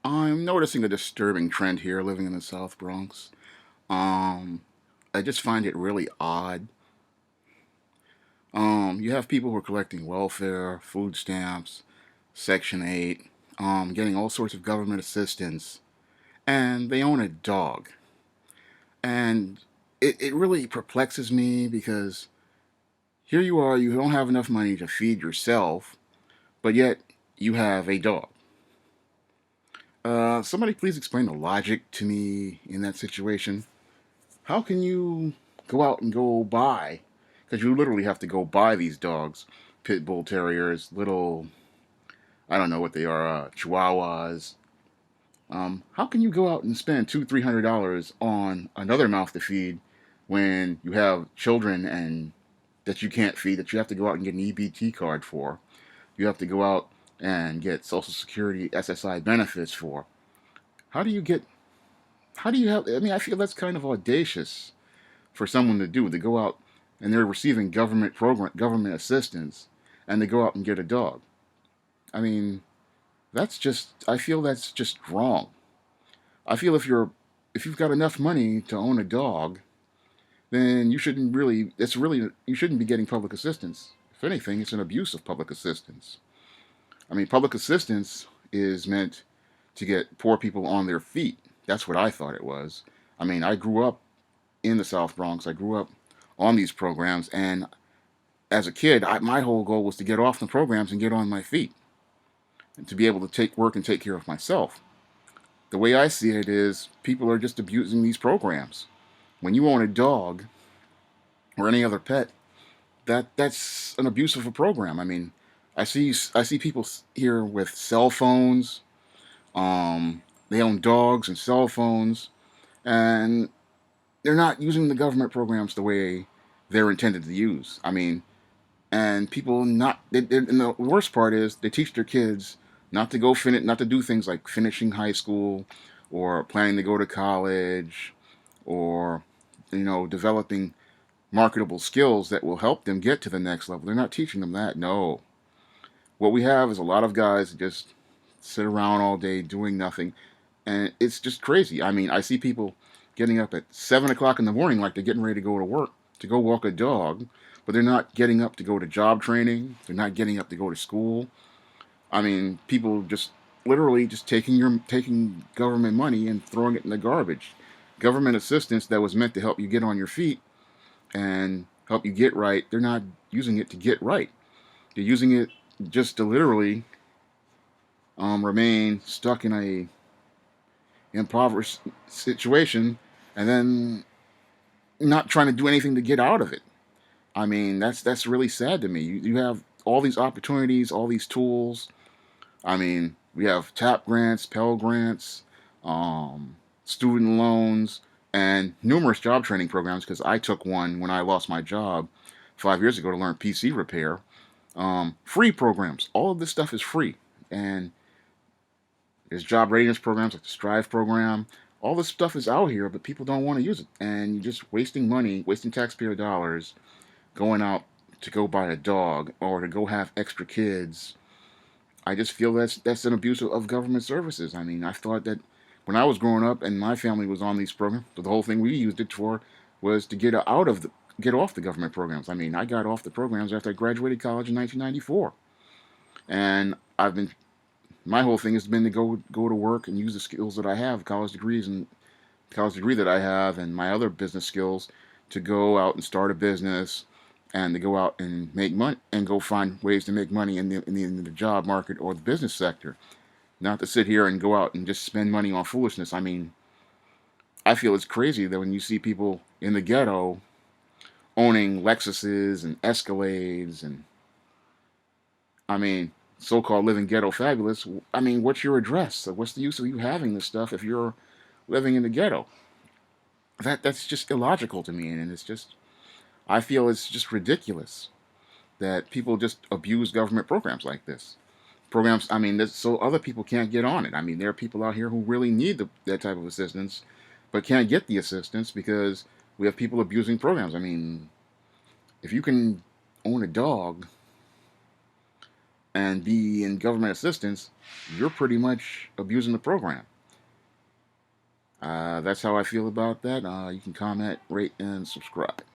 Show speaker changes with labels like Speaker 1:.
Speaker 1: I'm noticing a disturbing trend here living in the South Bronx. Um, I just find it really odd. You have people who are collecting welfare, food stamps, Section 8, getting all sorts of government assistance, and they own a dog. And it really perplexes me because here you are, you don't have enough money to feed yourself, but yet you have a dog. Somebody please explain the logic to me in that situation. How can you go out and go buy? Because you literally have to go buy these dogs, pit bull terriers, little, I don't know what they are, chihuahuas. How can you go out and spend $200-300 on another mouth to feed when you have children and that you can't feed, that you have to go out and get an EBT card for? You have to go out and get Social Security SSI benefits for. How do you get? How do you have? I mean, I feel that's kind of audacious for someone to go out and they're receiving government assistance and they go out and get a dog. I mean, I feel that's just wrong. I feel if you've got enough money to own a dog, then you shouldn't be getting public assistance. If anything, it's an abuse of public assistance. I mean, public assistance is meant to get poor people on their feet. That's what I thought it was. I mean, I grew up in the South Bronx. I grew up on these programs, and as a kid, my whole goal was to get off the programs and get on my feet, and to be able to take work and take care of myself. The way I see it is, people are just abusing these programs. When you own a dog or any other pet, that's an abuse of a program. I mean, I see people here with cell phones. They own dogs and cell phones, and they're not using the government programs the way they're intended to use. I mean, and people not and the worst part is they teach their kids not to do things like finishing high school or planning to go to college or developing marketable skills that will help them get to the next level. They're not teaching them that. No. What we have is a lot of guys that just sit around all day doing nothing, and it's just crazy. I mean, I see people getting up at 7 o'clock in the morning like they're getting ready to go to work to go walk a dog, but they're not getting up to go to job training. They're not getting up to go to school. I mean, people just literally just taking government money and throwing it in the garbage. Government assistance that was meant to help you get on your feet and help you get right, they're not using it to get right. They're using it just to literally remain stuck in a impoverished situation and then not trying to do anything to get out of it. I mean, that's really sad to me. You have all these opportunities, all these tools. I mean, we have TAP grants, Pell grants, student loans, and numerous job training programs because I took one when I lost my job 5 years ago to learn PC repair. Free programs. All of this stuff is free. And there's job readiness programs like the Strive program. All this stuff is out here, but people don't want to use it. And you're just wasting money, wasting taxpayer dollars, going out to go buy a dog or to go have extra kids. I just feel that's an abuse of government services. I mean, I thought that when I was growing up and my family was on these programs, the whole thing we used it for was to get off the government programs. I mean, I got off the programs after I graduated college in 1994, and I've been my whole thing has been to go to work and use the skills that I have, college degree that I have, and my other business skills to go out and start a business and to go out and make money and go find ways to make money in the job market or the business sector. Not to sit here and go out and just spend money on foolishness. I mean, I feel it's crazy that when you see people in the ghetto owning Lexuses and Escalades and I mean, so-called living ghetto fabulous. I mean, what's your address? What's the use of you having this stuff if you're living in the ghetto? That's just illogical to me, and I feel it's just ridiculous that people just abuse government programs like this. Programs, I mean, so other people can't get on it. I mean, there are people out here who really need that type of assistance, but can't get the assistance because we have people abusing programs. I mean, if you can own a dog and be in government assistance, you're pretty much abusing the program. That's how I feel about that. You can comment, rate, and subscribe.